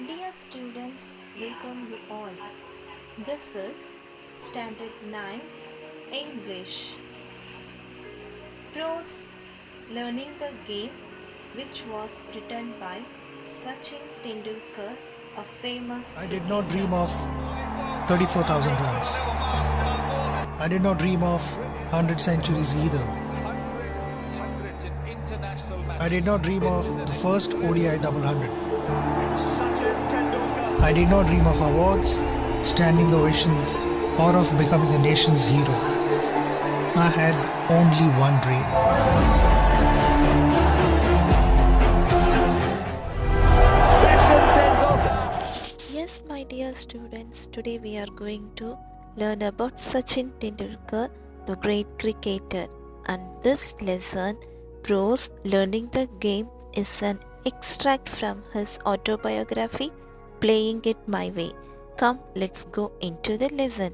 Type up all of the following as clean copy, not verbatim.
Dear students, welcome you all. This is Standard 9 English. Prose Learning the Game, which was written by Sachin Tendulkar, a famous I cricketer. did not dream of 34,000 runs. I did not dream of 100 centuries either. I did not dream of the first ODI double hundred. I did not dream of awards, standing ovations, or of becoming a nation's hero. I had only one dream. Yes, my dear students, today we are going to learn about Sachin Tendulkar, the great cricketer. And this lesson, Prose Learning the Game, is an extract from his autobiography, Playing It My Way. Come, let's go into the lesson.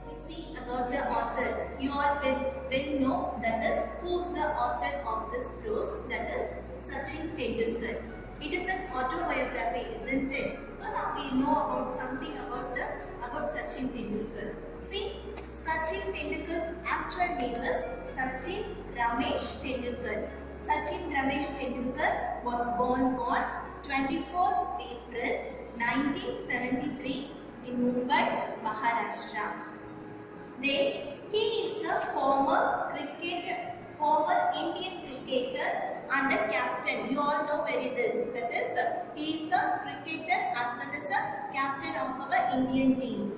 We see about the author. You all will know that is who's the author of this prose, that is Sachin Tendulkar. It is an autobiography, isn't it? So now we know about something about Sachin Tendulkar. See, Sachin Tendulkar's actual name is Sachin Ramesh Tendulkar. Sachin Ramesh Tendulkar was born on 24th April 1973 in Mumbai, Maharashtra. Then he is a former Indian cricketer and a captain. You all know where it is. That is, he is a cricketer as well as a captain of our Indian team.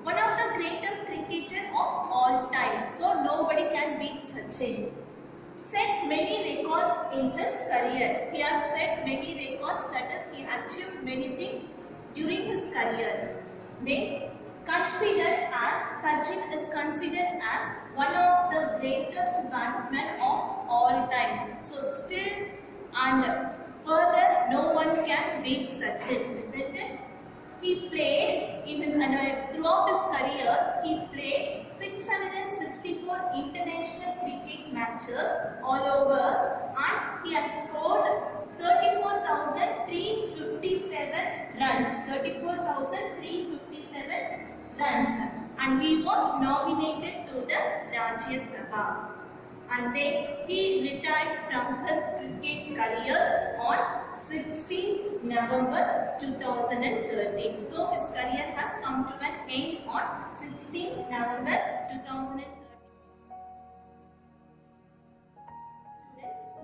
One of the greatest cricketers of all time. So nobody can beat Sachin. Set many records in his career. He has set many records. That is, he achieved many things during his career. Then Sachin is considered as one of the greatest batsmen of all times. So still and further, no one can beat Sachin, isn't it? He played throughout his career. He played 664 international cricket matches all over, and he has scored 34,357 runs. 34,357 runs, and he was nominated to the Rajya Sabha. And then he retired from his cricket career on 16th November 2013. So his career has come to an end on 16th November 2013.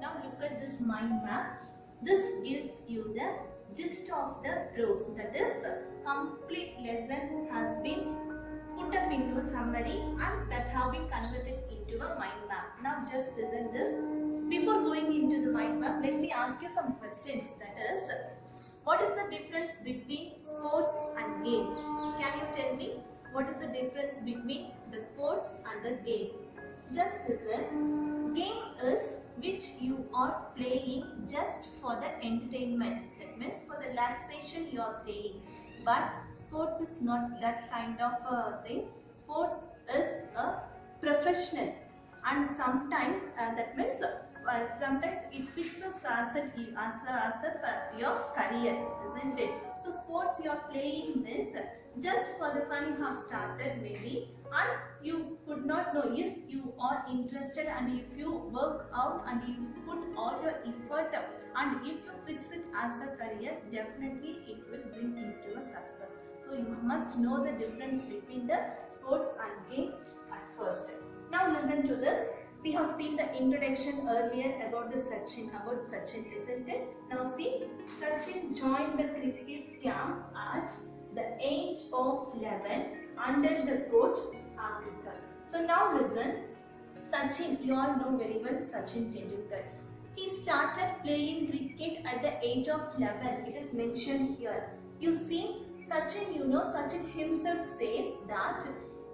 Now look at this mind map. This gives you the gist of the prose. That is, complete lesson has been put up into a summary and that have been converted into a mind map. Now just listen this. Before going into the mind map, let me ask you some questions. That is, what is the difference between sports and game? Can you tell me what is the difference between the sports and the game? Just listen. Game is which you are playing just for the entertainment. That means for the relaxation you are playing. But sports is not that kind of a thing. Sports is a professional, and sometimes that means sometimes it fixes as your career, isn't it? So sports you are playing means just for the fun you have started maybe, and you could not know if you are interested and if you work out and if you put all your effort and if you fix it as a career, definitely it will bring into a success. So you must know the difference between the sports and game at first. Now listen to this. We have seen the introduction earlier about Sachin, isn't it? Now see, Sachin joined the cricket camp at the age of 11 under the coach Agarkar. So now listen, Sachin, you all know very well Sachin Tendulkar. He started playing cricket at the age of 11. It is mentioned here. You see, Sachin, Sachin himself says that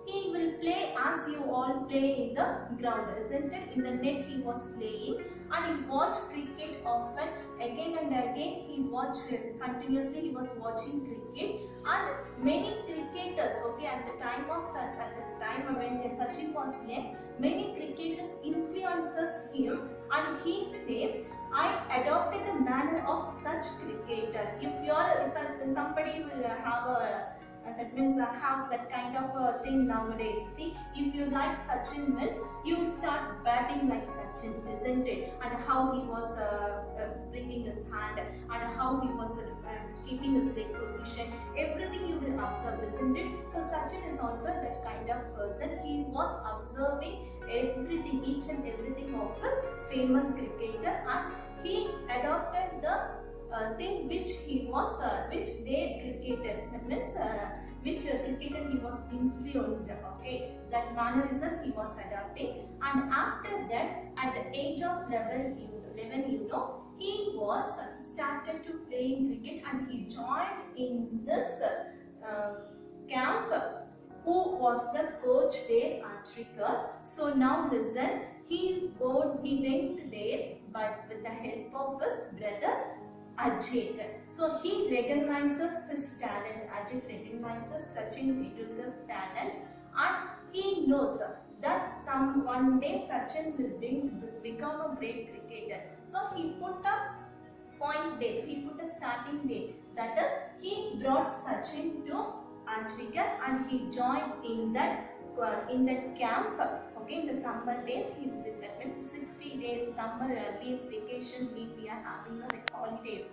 he will play as you all play in the ground, isn't it? In the net he was playing, and he watched cricket often, again and again he watched continuously, he was watching cricket, and many cricketers, okay, at this time when Sachin was young, many cricketers influences him, and he says, I adopted the manner of of such cricketer. If you're somebody will have a that means have that kind of a thing nowadays. See, if you like Sachin means you will start batting like Sachin, isn't it? And how he was bringing his hand and how he was keeping his leg position, everything you will observe, isn't it? So Sachin is also that kind of person. He was observing everything, each and everything of his famous cricketer, and he adopted the thing which he was, which they cricketer, that means which cricketer he was influenced, okay, that mannerism he was adopting. And after that, at the age of 11, he was started to playing cricket, and he joined in this camp. Who was the coach there? Achrekar. So now listen, he went there, but with the help of his brother Ajit. So he recognizes his talent. Ajit recognizes Sachin Tendulkar's talent, and he knows that one day Sachin will become a great cricketer. So he put a point there. He put a starting date. That is, he brought Sachin to Achrekar, and he joined in that camp. Okay, in the summer days, that means 60 days summer leave, vacation leave we are having, like holidays.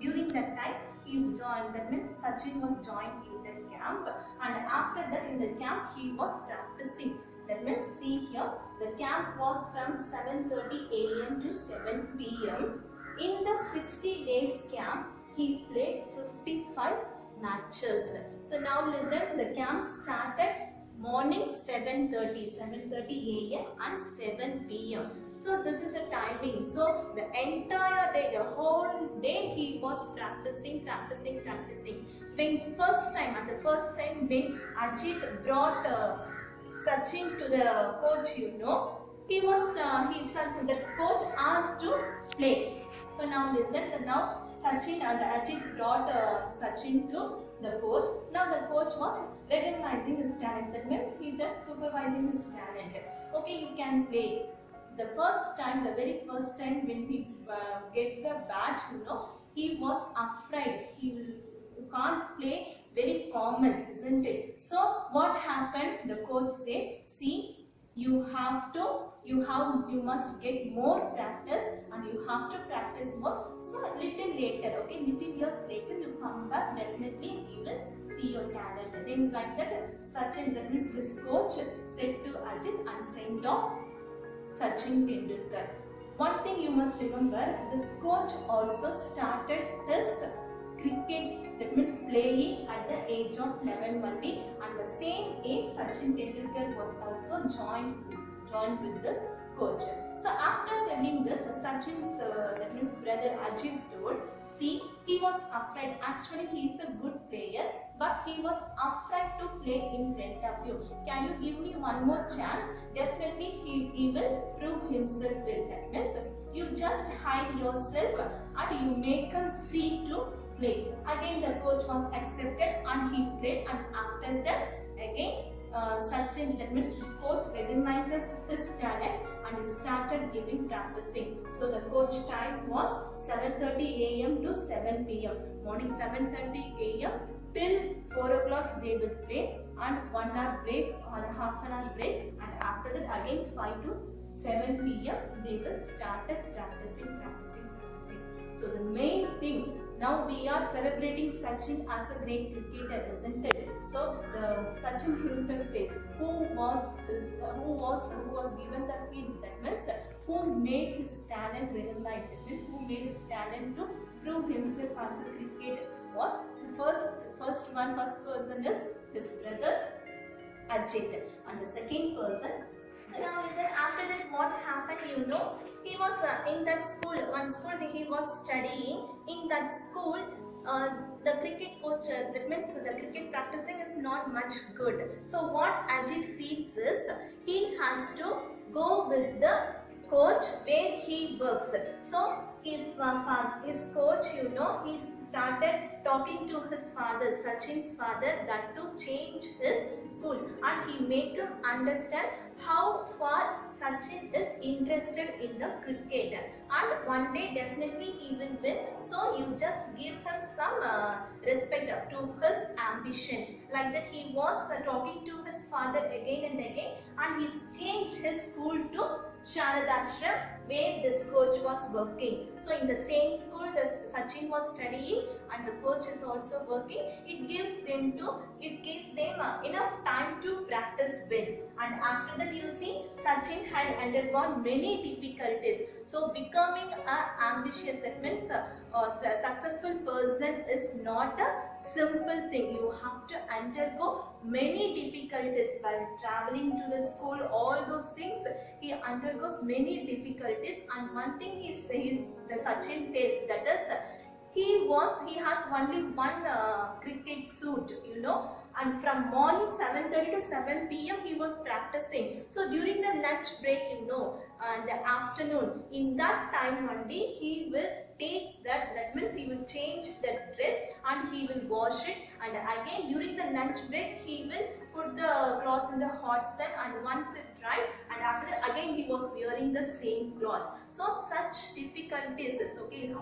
During that time, he joined. That means Sachin was joined in that camp, and after that, in the camp, he was practicing. That means, see here, the camp was from 7:30 a.m. to 7 p.m. In the 60 days camp, he played 55 matches. So now listen, the camp started morning 7:30 a.m. and 7 p.m. So this is the timing. So the entire day, the whole day he was practicing. When first time when Ajit brought Sachin to the coach, he was the coach asked to play. So now listen, now Sachin and Ajit brought Sachin to the coach. Now the coach was recognizing his talent. That means he just supervising his talent. Okay, you can play. The very first time when he get the bat, he was afraid. He can't play very common, isn't it? So what happened? The coach said, see, you must get more practice, and you have to practice more. So little later, okay, little years later, you come back, definitely you will see your talent. Then like that, Sachin, that means this coach said to Ajit and sent off Sachin Tendulkar. One thing you must remember, this coach also started his cricket, that means playing at the age of 11 only, and the same age Sachin Tendulkar was also joined with this coach. So after telling this, Sachin's that means brother Ajit told, see, he was afraid. Actually, he is a good player, but he was afraid to play in front of you. Can you give me one more chance? Definitely he will prove himself well. That means you just hide yourself and you make him free to play. Again, the coach was accepted and he played, and after that, again, Sachin, that means his coach recognizes his talent and he started practicing. So the coach time was 7:30 a.m. to 7 p.m. Morning 7:30 a.m. till 4 o'clock they will play, and 1 hour break or half an hour break, and after that again 5 to 7 p.m. they will start practicing. So the main thing, now we are celebrating Sachin as a great cricketer, isn't it? So Sachin himself says, who was given the field, that means who made his talent recognized, who made his talent to prove himself as a cricketer, was the first person is his brother Ajit, and the second person. So now listen, after that what happened, he was in that school, one school he was studying. In that school, the cricket coach, that means the cricket practicing is not much good. So what Ajit feels is, he has to go with the coach where he works. So his coach, he started talking to his father, Sachin's father, that to change his school, and he make him understand how far Sachin is interested in the cricket, and one day definitely he will win. So just give him some respect up to his ambition. Like that he was talking to his father again and again, and he's changed his school to Sharadashram, where this coach was working. So in the same school Sachin was studying and the coach is also working. It gives them enough time to practice well. And after that, you see, Sachin had undergone many difficulties. So becoming ambitious, that means a successful person is not a simple thing. You have to undergo many difficulties while traveling to the school. All those things he undergoes many difficulties. And one thing he says, the Sachin tells, that is he has only one cricket suit, and from morning 7:30 to 7 p.m. he was practicing. So during the lunch break, the afternoon, in that time only he will take that means he will change the dress and he will wash it, and again during the lunch break he will put the cloth in the hot sun, and once it dried, and after that again he was wearing the same cloth. So such difficulties is okay.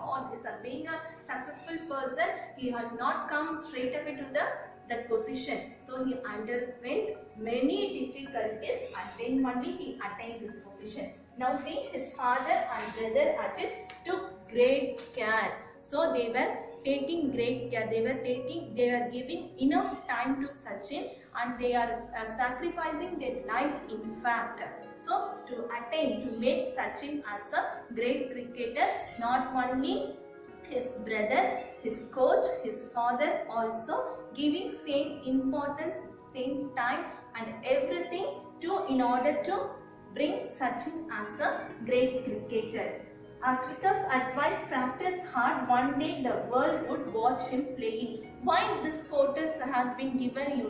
Being a successful person, he had not come straight away to that position. So he underwent many difficulties, and then only he attained this position. Now see, his father and brother Ajit took great care. So they were taking great care. They were giving enough time to Sachin, and they are sacrificing their life in fact. So to make Sachin as a great cricketer, not only his brother, his coach, his father also giving same importance, same time and everything in order to bring Sachin as a great cricketer. Cricketers advice, practice hard. One day the world would watch him playing. Why this quote has been given,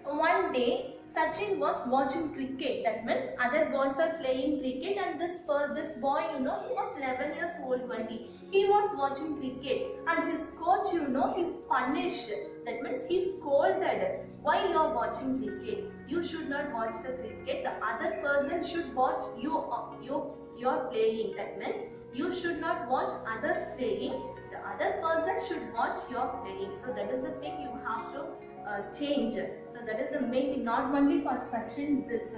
one day Sachin was watching cricket. That means other boys are playing cricket, and this boy, he was 11 years old only. He was watching cricket, and his coach, he punished. That means he scolded. Why you are watching cricket? You should not watch the cricket. The other person should watch you are playing. That means you should not watch others playing. The other person should watch your playing. So that is the thing you have to change. So that is the main thing. Not only for Sachin, this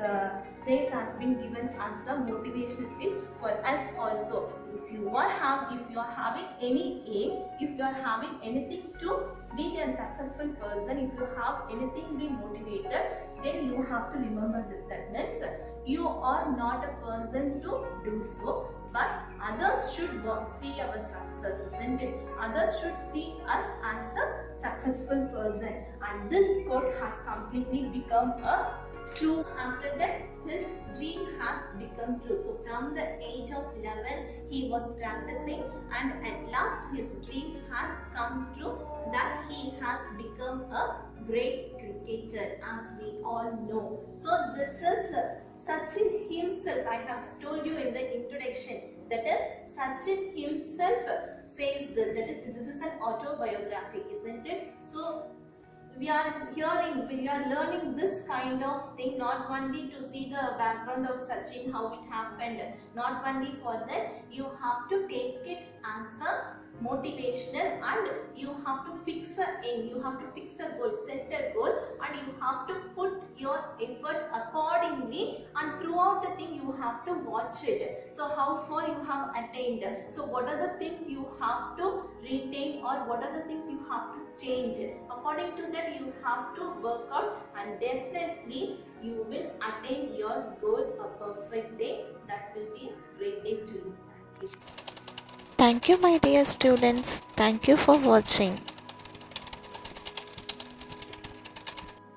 phrase has been given as a motivational speech for us also. If you are having any aim, if you are having anything to be a successful person, if you have anything to be motivated, then you have to remember this. That means you are not a person to do so, but others should see our success, isn't it? Others should see us as a successful person, and this quote has completely become a true. After that, his dream has become true. So from the age of 11, he was practicing, and at last his dream has come true, that he has become a great cricketer, as we all know. So this is Sachin himself. I have told you in the introduction, that is Sachin himself says this. That is, this is an autobiography, isn't it? So we are learning this kind of thing, not only to see the background of Sachin, how it happened. Not only for that, you have to take it as a motivational, and you have to fix a aim, you have to fix a goal, set a goal, and you have to put your effort accordingly, and throughout the thing you have to watch it. So how far you have attained, so what are the things you have to retain, or what are the things you have to change. According to that you have to work out, and definitely you will attain your goal a perfect day. That will be a great day to you. Thank you. Thank you, my dear students. Thank you for watching.